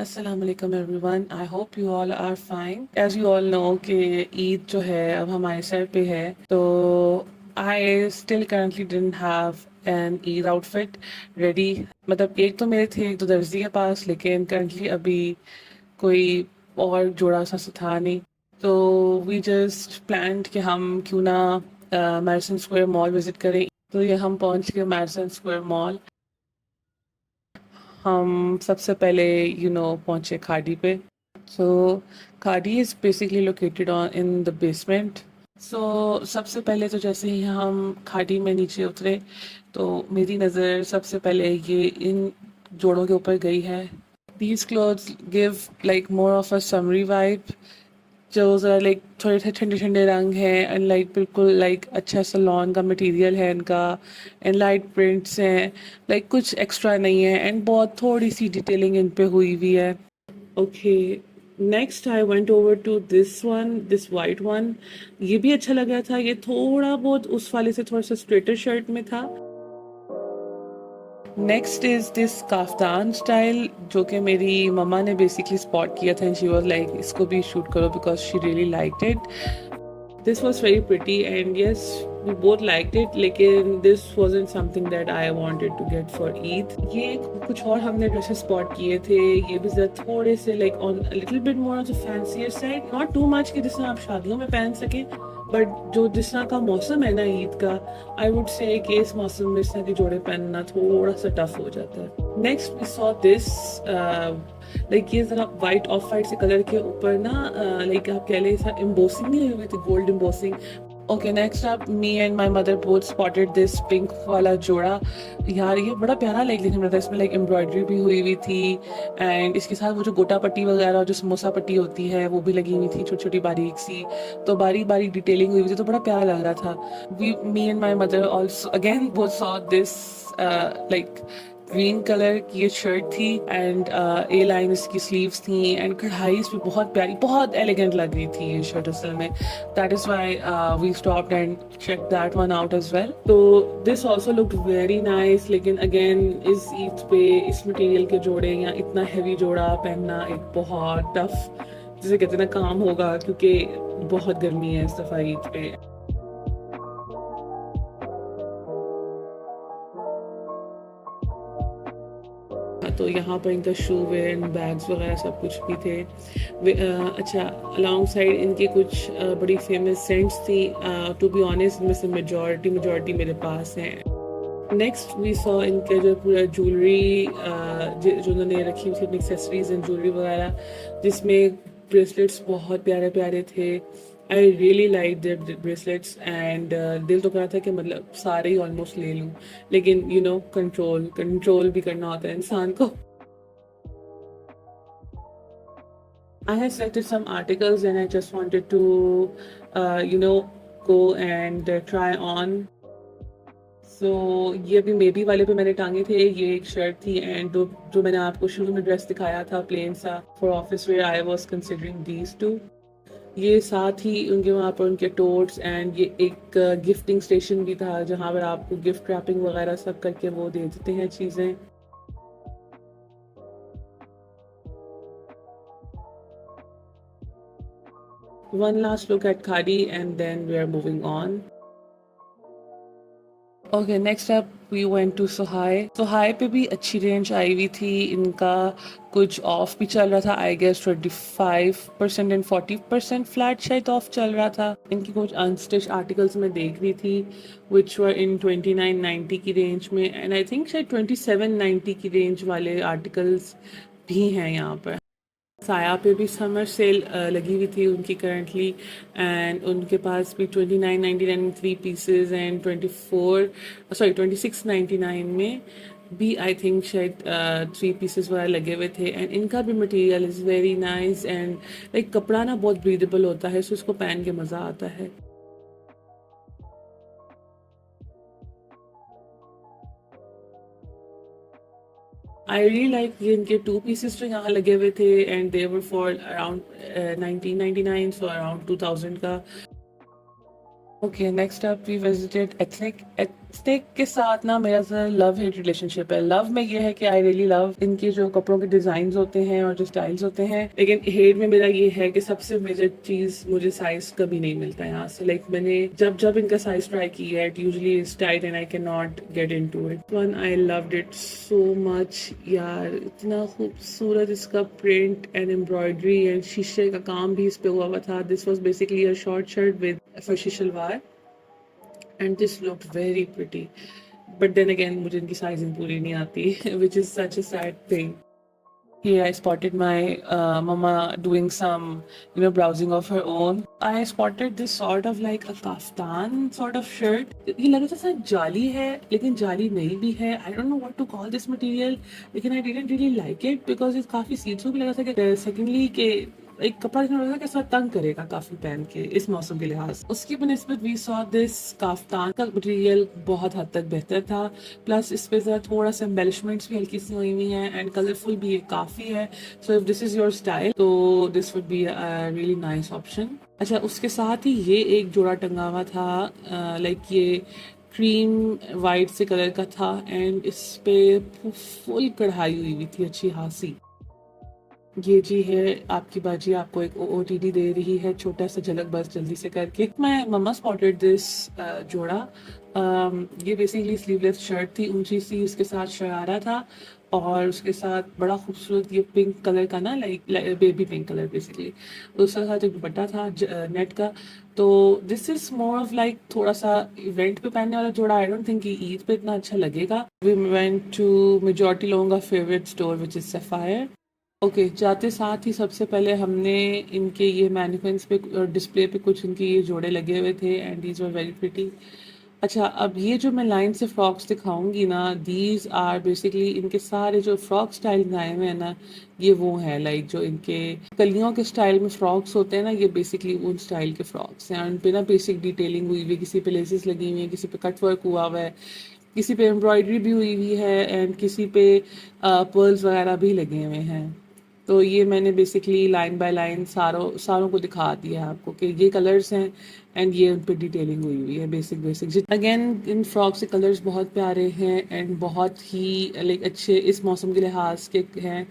Assalamu alaikum everyone. I hope you all are fine. As you all know कि ईद जो है अब हमारे सर पे है, तो I still currently didn't have an Eid outfit ready. मतलब एक तो मेरे थे एक तो दर्जी के पास, लेकिन currently अभी कोई और जोड़ा सा था नहीं। तो we just planned कि हम क्यों ना मैरिसन स्क्वायर मॉल विजिट करें। तो ये हम पहुंच गए मैरिसन स्क्वायर मॉल। हम सबसे पहले पहुंचे खाड़ी पे। So Khaadi is basically located on in the basement. So सबसे पहले तो जैसे ही हम खाड़ी में नीचे उतरे, तो मेरी नज़र सबसे पहले ये इन जोड़ों के ऊपर गई है। These clothes give like more of a summery vibe, जो ज़रा लाइक थोड़े से ठंडे ठंडे रंग हैं एंड लाइक बिल्कुल लाइक अच्छा सा लॉन का मटेरियल है इनका, एंड लाइट प्रिंट्स हैं, लाइक कुछ एक्स्ट्रा नहीं है एंड बहुत थोड़ी सी डिटेलिंग इन पे हुई हुई है। Okay, next I went over to this white one. ये भी अच्छा लग रहा था। ये थोड़ा बहुत उस वाले से थोड़ा सा स्ट्रेटर शर्ट में था। Next is this kaftan style, जो कि मेरी मम्मा ने बेसिकली स्पॉट किया था एंड शी वाज लाइक इसको भी शूट करो because she really liked it. This was very pretty and yes, we both liked it, लेकिन this wasn't something that I wanted to get for Eid. ये कुछ और हमने ड्रेसेस स्पॉट किए थे। ये भी ज़रा थोड़े से like on a little bit more on the fancier side, not too much कि जिस तरह आप शादियों में पहन सकें, बट जो जिस तरह का मौसम है ना ईद का, आई वुड से कि इस मौसम में इस तरह के जोड़े पहनना थोड़ा सा टफ हो जाता है। Next we saw this like ये ज़रा वाइट ऑफ वाइट से कलर के ऊपर ना लाइक आप कह लें एम्बोसिंग नहीं हुई थी, gold embossing. Okay, next up me and my mother both spotted this pink वाला जोड़ा। यार ये बड़ा प्यारा लाइक दिखने में था। इसमें लाइक एम्ब्रॉयडरी भी हुई हुई थी एंड इसके साथ वो जो गोटा पट्टी वगैरह और जो समोसा पट्टी होती है वो भी लगी हुई थी, छोटी छोटी बारीक सी, तो बारीक बारीक डिटेलिंग हुई हुई थी, तो बड़ा प्यारा लग रहा था। Me and my mother also again both saw this like green colour की ये शर्ट थी एंड ए लाइन इसकी स्लीव्स थी एंड कढ़ाई इस पे बहुत प्यारी, बहुत एलिगेंट लग रही थी ये शर्ट असल में। That is why we stopped and check that one out as well. तो this also looked very nice, लेकिन अगेन इस ईद पे इस मटेरियल के जोड़े या इतना हैवी जोड़ा पहनना एक बहुत टफ, जिसे कहते हैं ना, काम होगा, क्योंकि बहुत गर्मी है इस दफ़ा ईद पे। तो यहाँ पर इनका शू वेयर एंड बैग्स वगैरह सब कुछ भी थे। अच्छा, अलॉन्ग साइड इनकी कुछ बड़ी फेमस सेंट्स थी। टू बी ऑनेस्ट इनमें से मेजॉरिटी मेरे पास हैं। नेक्स्ट वी सॉ इनके जो पूरा ज्वेलरी जो उन्होंने रखी हुई थी अपनी एक्सेसरीज एंड ज्वेलरी वगैरह, जिसमें ब्रेसलेट्स बहुत प्यारे प्यारे थे। I really like their bracelets and दिल तो करा था कि मतलब सारे ही ऑलमोस्ट ले लूँ, लेकिन कंट्रोल भी करना होता है इंसान को। I had selected some articles and I just wanted to go and try on. सो ये अभी मे बी वाले पे मैंने टांगे थे। ये एक शर्ट थी एंड जो मैंने आपको शुरू में ड्रेस दिखाया था प्लेन सा for office where, I was considering these two. ये साथ ही उनके वहाँ पर उनके टोट्स एंड ये एक गिफ्टिंग स्टेशन भी था जहाँ पर आपको गिफ्ट रैपिंग वगैरह सब करके वो दे देते हैं चीज़ें। One last look at Khadi and then we are moving on. Okay, next up we went to सोहाई। सोहाई पे भी अच्छी रेंज आई हुई थी। इनका कुछ ऑफ भी चल रहा था, आई गेस 25% एंड 40% फ्लैट शायद ऑफ चल रहा था। इनकी कुछ अनस्टिच आर्टिकल्स मैं देख रही थी विच वर इन 2990 की रेंज में एंड आई थिंक शायद 2790 की रेंज वाले आर्टिकल्स भी हैं यहाँ पर। साया पे भी समर सेल लगी हुई थी उनकी करंटली एंड उनके पास भी 2999 में 3 पीसेज एंड 2699 में भी आई थिंक शायद 3 पीसेस वगैरह लगे हुए थे एंड इनका भी material is very nice and like कपड़ा ना बहुत ब्रीदेबल होता है, सो इसको पहन के मज़ा आता है। आई रियली लाइक ये इनके 2 पीसेस जो यहाँ लगे हुए थे and they were for around 1999, so around 2000 का। Okay, next up we visited steak के साथ ना मेरा लव हेट रिलेशनशिप है। लव में ये है कि आई रियली लव इनके जो कपड़ों के डिजाइन होते हैं और जो स्टाइल्स होते हैं, लेकिन हेट में मेरा ये है कि सबसे मेजर चीज, मुझे साइज कभी नहीं मिलता यहाँ से। लाइक मैंने जब जब इनका साइज ट्राई किया है, it usually is tight and I can not get into it. One I loved it so much यार, इतना खूबसूरत इसका प्रिंट एंड एम्ब्रॉयडरी एंड शीशे का काम भी इस पे हुआ था। This was basically a short shirt with farshi shalwar and this looked very pretty, but then again मुझे इनकी साइजिंग पूरी नहीं आती which is such a sad thing. Here I spotted my mama doing some, browsing of her own. I spotted this sort of like a kaftan sort of shirt. ये लग रहा था जाली है लेकिन जाली नहीं भी है. I don't know what to call this material, लेकिन I didn't really like it because it काफी see-through भी लगा था कि secondly के एक कपड़ा इतना लगा कि साथ तंग करेगा काफी पहन के इस मौसम के लिहाज। उसकी बनिस्बत वी सॉ दिस काफ्तान का मटेरियल बहुत हद तक बेहतर था, प्लस इस पे जरा थोड़ा सा एम्बेलिशमेंट्स भी हल्की सी हुई हुई हैं एंड कलरफुल भी ये काफी है। So if this is your style तो this would be a really nice option. अच्छा, उसके साथ ही ये एक जोड़ा टंगा हुआ था, लाइक ये क्रीम वाइट से कलर का था एंड इस पे फुल कढ़ाई हुई हुई थी अच्छी खासी। ये जी है आपकी बाजी, आपको एक OOTD दे रही है, छोटा सा झलक बस जल्दी से करके। मैं मम्मा स्पॉटेड दिस जोड़ा। ये बेसिकली स्लीवलेस शर्ट थी, ऊंची सी, उसके साथ शरारा था और उसके साथ बड़ा खूबसूरत ये पिंक कलर का ना, like baby pink colour basically. उसके साथ एक दुपट्टा था नेट का। तो this is more of like थोड़ा सा इवेंट पे पहनने वाला जोड़ा। आई डोंट थिंक कि ईद पे इतना अच्छा लगेगा। वी वेंट टू मेजॉरिटी लोगों का favourite store which is sapphire. Okay, जाते साथ ही सबसे पहले हमने इनके ये मैनिक्विन्स पे डिस्प्ले पे कुछ इनके ये जोड़े लगे हुए थे and these were very pretty. अच्छा, अब ये जो मैं लाइन से फ्रॉक्स दिखाऊंगी ना, दीज आर बेसिकली इनके सारे जो फ्रॉक स्टाइल आए हुए हैं ना, ये वो हैं लाइक जो इनके कलियों के स्टाइल में फ्रॉक्स होते हैं ना, ये बेसिकली उन स्टाइल के फ्रॉक्स हैं। उन पे ना बेसिक डिटेलिंग हुई हुई है, किसी पे लेसेस लगी हुई है, किसी पे कट वर्क हुआ हुआ है, किसी पे एम्ब्रॉयडरी भी हुई हुई है एंड किसी पे पर्ल्स वगैरह भी लगे हुए हैं। तो ये मैंने बेसिकली लाइन बाय लाइन सारों सारों को दिखा दिया है आपको कि ये कलर्स हैं एंड ये उन पर डिटेलिंग हुई हुई है basic basic. Again in frocks के कलर्स बहुत प्यारे हैं एंड बहुत ही लाइक अच्छे इस मौसम के लिहाज के हैं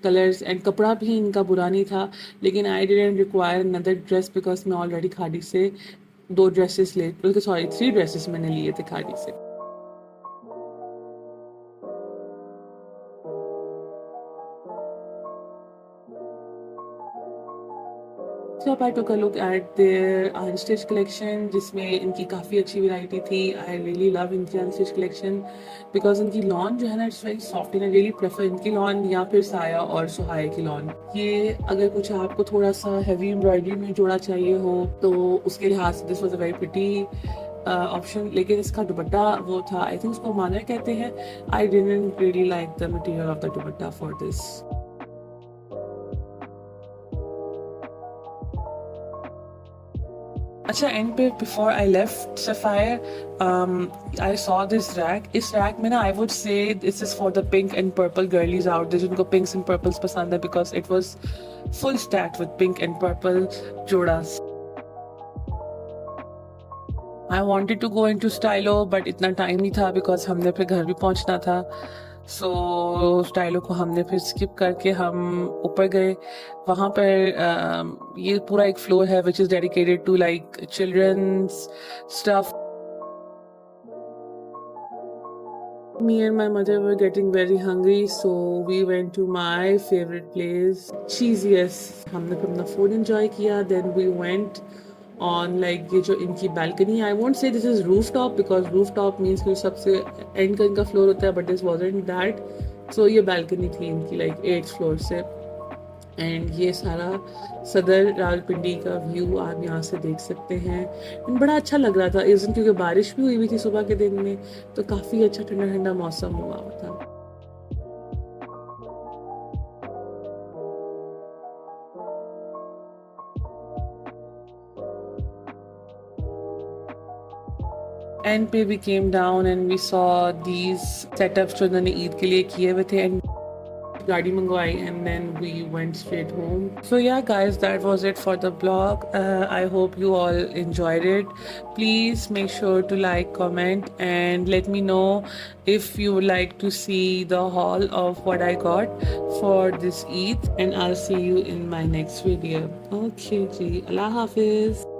कलर्स एंड कपड़ा भी इनका बुरा नहीं था। लेकिन I didn't require another dress because मैं ऑलरेडी खाड़ी से 2 ड्रेसेस ले, बल्कि सॉरी 3 ड्रेसेस मैंने लिए थे खाड़ी से। जब I took a look at their unstitch collection, जिसमें इनकी काफ़ी अच्छी वैरायटी थी। आई रियली लव इनकी अनस्टिच कलेक्शन बिकॉज इनकी लॉन जो है ना, it's very soft and I really prefer इनकी लॉन या फिर साया और सुहाए की लॉन। ये अगर कुछ आपको थोड़ा सा हैवी एम्ब्रॉयडरी में जोड़ा चाहिए हो तो उसके लिहाज से this was a very pretty option. लेकिन इसका दुपट्टा वो था, आई थिंक उसको मानर कहते हैं। I didn't really like the material of the dupatta for this. अच्छा, एंड पे before I left Sapphire I saw this rack. इस रैक में ना I would say this is for the pink and purple girlies out there जिनको pinks and purples पसंद है, because it was full stacked with pink and purple जोड़ास। I wanted to go into Stylo but इतना time नहीं था because हमने फिर घर भी पहुंचना था। सो स्टाइलो को हमने फिर स्किप करके हम ऊपर गए। वहाँ पर ये पूरा एक फ्लोर है which is dedicated to like childrens stuff. Me and my mother were getting very hungry, so we went to my favorite place, Cheesiest. हमने फिर अपना food enjoy किया, then we went on like ये जो इनकी balcony, I won't say this is rooftop because rooftop means कि सबसे end का इनका floor होता है, but this wasn't that. So ये balcony थी इनकी like 8th floor से, एंड ये सारा सदर रावलपिंडी का व्यू आप यहाँ से देख सकते हैं। बड़ा अच्छा लग रहा था इस दिन क्योंकि बारिश भी हुई थी सुबह के दिन में, तो काफ़ी अच्छा ठंडा ठंडा मौसम हुआ था। एंड पे we came down and we saw these setups जो उन्होंने ईद के लिए किए हुए थे एंड गाड़ी मंगवाई and then we went straight home. So yeah guys, that was it for the vlog. I hope you all enjoyed it. Please make sure to like, comment and let me know if you would like to see the haul of what I got for this Eid, and I'll see you in my next video. Okay ji, Allah Hafiz.